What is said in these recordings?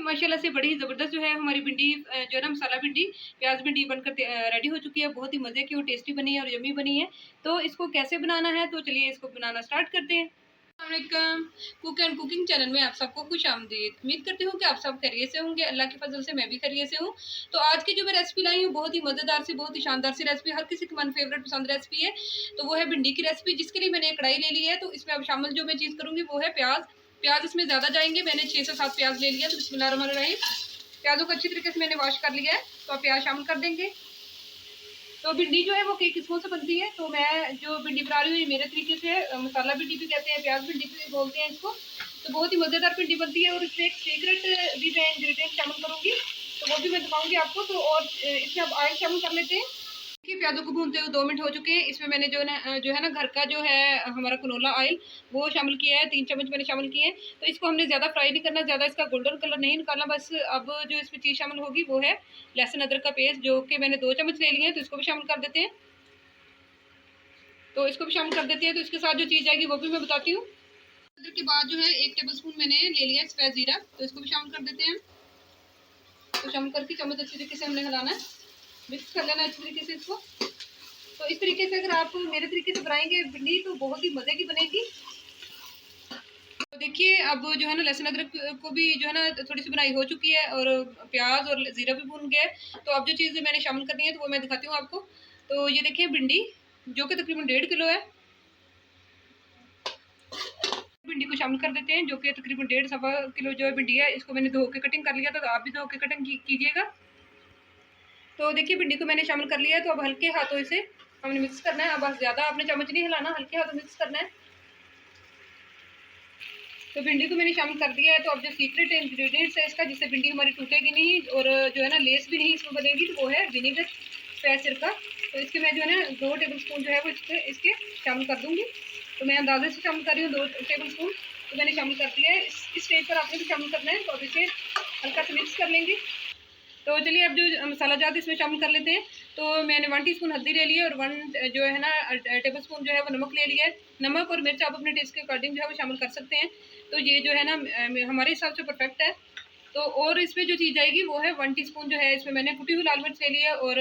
माशाल्लाह से बड़ी ही ज़बरदस्त जो है हमारी भिंडी जो है ना मसाला भिंडी, प्याज़ भिंडी बनकर रेडी हो चुकी है। बहुत ही मज़े की और टेस्टी बनी है और यम्मी बनी है। तो इसको कैसे बनाना है, तो चलिए इसको बनाना स्टार्ट करते हैं। अस्सलाम वालेकुम, कुक एंड कुकिंग चैनल में आप सबको खुशामदीद। उम्मीद करती हूँ कि आप सब खैरियत से होंगे। अल्लाह के फजल से मैं भी खैरियत से हूँ। तो आज की जो मैं रेसिपी लाई हूँ बहुत ही मज़ेदार सी, बहुत ही शानदार सी रेसिपी, हर किसी की मन फेवरेट पसंद रेसिपी है। तो वो है भिंडी की रेसिपी, जिसके लिए मैंने एक कढ़ाई ले ली है। तो इसमें अब शामिल जो मैं चीज़ करूँगी वो है प्याज। प्याज इसमें ज़्यादा जाएंगे, मैंने 6 से 7 प्याज ले लिया। तो बिस्मिल्लाहिर्रहमानिर्रहीम, प्याजों को अच्छी तरीके से मैंने वॉश कर लिया है। तो आप प्याज शामिल कर देंगे। तो भिंडी जो है वो कई किस्मों से बनती है। तो मैं जो भिंडी बना रही हूँ ये मेरे तरीके से मसाला भिंडी भी कहते हैं, प्याज भिंडी भी बोलते हैं इसको। तो बहुत ही मज़ेदार भिंडी बनती है और इसमें एक सीक्रेट भी मैं इंग्रेडिएंट शामिल करूँगी, तो वो भी मैं दिखाऊंगी आपको। तो और इसमें अब ऑयल शामिल कर लेते हैं। कि प्याजों को भूनते हुए 2 मिनट हो चुके हैं। इसमें मैंने जो है ना घर का जो है हमारा कनोला ऑयल वो शामिल किया है, 3 चम्मच मैंने शामिल किए हैं। तो इसको हमने ज़्यादा फ्राई नहीं करना, ज़्यादा इसका गोल्डन कलर नहीं निकालना। बस अब जो इसमें चीज़ शामिल होगी वो है लहसुन अदरक का पेस्ट, जो कि मैंने 2 चम्मच ले लिए हैं। तो इसको भी शामिल कर देते हैं। तो इसको भी शामिल कर देते हैं। तो इसके साथ जो चीज़ आएगी वो भी मैं बताती हूँ। अदरक के बाद जो है 1 टेबल स्पून मैंने ले लिया सफ़ेद ज़ीरा, तो इसको भी शामिल कर देते हैं। तो शामिल करके चम्मच अच्छी तरीके से हमने हिलाना है, मिक्स कर लेना अच्छी तरीके से इसको। तो इस तरीके से अगर आप मेरे तरीके से बनाएंगे भिंडी तो बहुत ही मज़े की बनेगी। तो देखिए अब जो है ना लहसुन अदरक को भी जो है ना थोड़ी सी बनाई हो चुकी है और प्याज और ज़ीरा भी भून गया है। तो अब जो चीज़ मैंने शामिल करनी है तो वो मैं दिखाती हूँ आपको। तो ये देखिए भिंडी जो कि तकरीबन 1.5 किलो है, भिंडी को शामिल कर देते हैं, जो कि तकरीबन 1.5 सवा किलो जो है भिंडी है। इसको मैंने धो के कटिंग कर लिया था, तो आप भी धो के कटिंग कीजिएगा। तो देखिए भिंडी को मैंने शामिल कर लिया है। तो अब हल्के हाथों इसे हमने मिक्स करना है। अब बस ज़्यादा आपने चम्मच नहीं हिलाना, हल्के हाथों मिक्स करना है। तो भिंडी को मैंने शामिल कर दिया है। तो अब जो सीक्रेट इंग्रेडिएंट्स है इसका, जिससे भिंडी हमारी टूटेगी नहीं और जो है ना लेस भी नहीं इसमें बनेगी, तो वो है विनेगर, सफ़ेद सिरका। तो इसके मैं जो है ना 2 टेबल स्पून जो है वो इसके शामिल कर दूँगी। तो मैं अंदाजे से शामिल कर रही हूँ 2 टेबल स्पून। तो मैंने शामिल कर दिया है। इस स्टेज पर आपने भी शामिल करना है। तो अब इसे हल्का से मिक्स कर लेंगे। तो चलिए अब जो मसाला जात इसमें शामिल कर लेते हैं। तो मैंने 1 टीस्पून हल्दी ले ली है और 1 जो है ना टेबल स्पून जो है वो नमक ले लिया है। नमक और मिर्च आप अपने टेस्ट के अकॉर्डिंग जो है वो शामिल कर सकते हैं। तो ये जो है ना हमारे हिसाब से परफेक्ट है। तो और इसमें जो चीज़ आएगी वो है 1 टीस्पून जो है इसमें मैंने कुटी हुई लाल मिर्च ले ली है और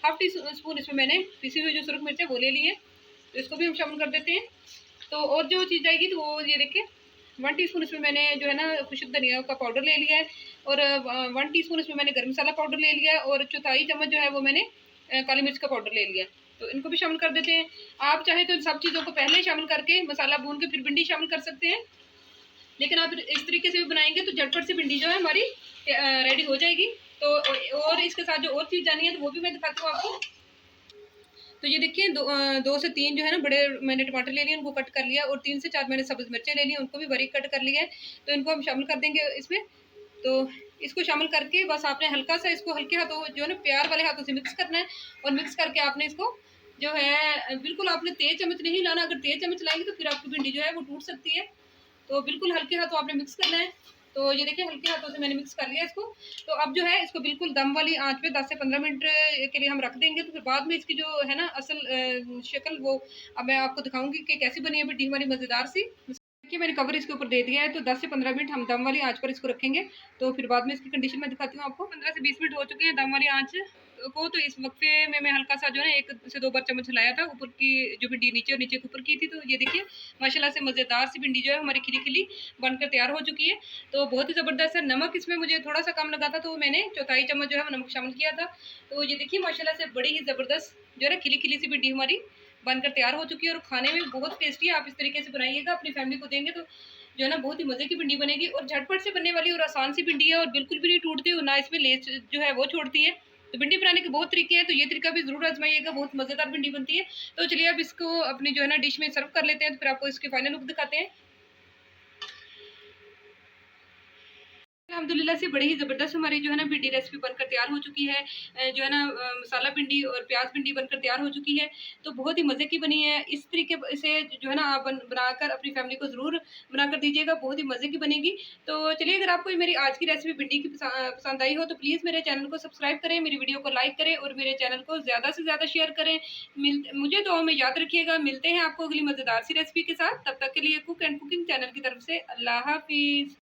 हाफ टी स्पून इसमें मैंने पिसी हुई जो सुरख मिर्च है वो ले ली है। तो इसको भी हम शामिल कर देते हैं। तो और जो चीज़ आएगी तो वो ये देखिए 1 टीस्पून इसमें मैंने जो है ना खुशक धनिया का पाउडर ले लिया है और 1 टीस्पून इसमें मैंने गर्म मसाला पाउडर ले लिया है और चौथाई चम्मच जो है वो मैंने काली मिर्च का पाउडर ले लिया है। तो इनको भी शामिल कर देते हैं। आप चाहे तो इन सब चीज़ों को पहले शामिल करके मसाला भून के फिर भिंडी शामिल कर सकते हैं, लेकिन आप इस तरीके से भी बनाएंगे तो झटपट से भिंडी जो है हमारी रेडी हो जाएगी। तो और इसके साथ जो और चीज़ जानी है तो वो भी मैं दिखाती हूँ आपको। तो ये देखिए 2 से 3 जो है ना बड़े मैंने टमाटर ले लिए, उनको कट कर लिया और 3 से 4 मैंने सब्ज़ मिर्चें ले ली, उनको भी बारीक कट कर लिया है। तो इनको हम शामिल कर देंगे इसमें। तो इसको शामिल करके बस आपने हल्का सा इसको हल्के हाथों जो है ना प्यार वाले हाथों से मिक्स करना है और मिक्स करके आपने इसको जो है बिल्कुल आपने तेज़ चम्मच नहीं लाना। अगर तेज़ चम्मच लाएंगे तो फिर आपकी भिंडी जो है वो टूट सकती है। तो बिल्कुल हल्के हाथों आपने मिक्स करना है। तो ये देखिए हल्के हाथों से मैंने मिक्स कर लिया इसको। तो अब जो है इसको बिल्कुल दम वाली आंच पे 10 से 15 मिनट के लिए हम रख देंगे। तो फिर बाद में इसकी जो है ना असल शक्ल वो अब मैं आपको दिखाऊंगी कि कैसी बनी है भिंडी हमारी मज़ेदार सी। देखिए मैंने कवर इसके ऊपर दे दिया है। तो 10 से 15 मिनट हम दम वाली आंच पर इसको रखेंगे। तो फिर बाद में इसकी कंडीशन मैं दिखाती हूँ आपको। 15 से 20 मिनट हो चुके हैं दम वाली आंच को। तो इस वक्फे में मैं हल्का सा जो है 1 से 2 बार चम्मच हिलाया था, ऊपर की जो भिंडी नीचे और नीचे ऊपर की थी। तो ये देखिए माशाल्लाह से मज़ेदार सी भिंडी जो है हमारी खिली खिली बनकर तैयार हो चुकी है। तो बहुत ही ज़बरदस्त है। नमक इसमें मुझे थोड़ा सा कम लगा था, तो मैंने चौथाई चम्मच जो है वो नमक शामिल किया था। तो ये देखिए माशाल्लाह से बड़ी ही ज़बरदस्त जो है ना खिली खिली सी भिंडी हमारी बनकर तैयार हो चुकी है और खाने में बहुत टेस्टी है। आप इस तरीके से बनाइएगा, अपनी फैमिली को देंगे तो जो है ना बहुत ही मज़े की भिंडी बनेगी और झटपट से बनने वाली और आसान सी भिंडी है और बिल्कुल भी नहीं टूटती और ना इसमें लेस जो है वो छोड़ती है। तो भिंडी बनाने के बहुत तरीके हैं, तो ये तरीका भी ज़रूर आजमाइएगा, बहुत मज़ेदार भिंडी बनती है। तो चलिए अब इसको अपनी जो है ना डिश में सर्व कर लेते हैं, तो फिर आपको इसके फाइनल लुक दिखाते हैं। अल्हम्दुलिल्लाह से बड़ी ही ज़बरदस्त हमारी जो है ना भिंडी रेसिपी बनकर तैयार हो चुकी है। जो है ना मसाला भिंडी और प्याज भिंडी बनकर तैयार हो चुकी है। तो बहुत ही मज़े की बनी है। इस तरीके से जो है ना आप बनाकर अपनी फैमिली को ज़रूर बनाकर दीजिएगा, बहुत ही मज़े की बनेगी। तो चलिए अगर आपको मेरी आज की रेसिपी भिंडी की पसंद आई हो तो प्लीज़ मेरे चैनल को सब्सक्राइब करें, मेरी वीडियो को लाइक करें और मेरे चैनल को ज़्यादा से ज़्यादा शेयर करें। मुझे दुआओं में याद रखिएगा। मिलते हैं आपको अगली मज़ेदार सी रेसिपी के साथ। तब तक के लिए कुक एंड कुकिंग चैनल की तरफ से अल्लाह हाफिज़।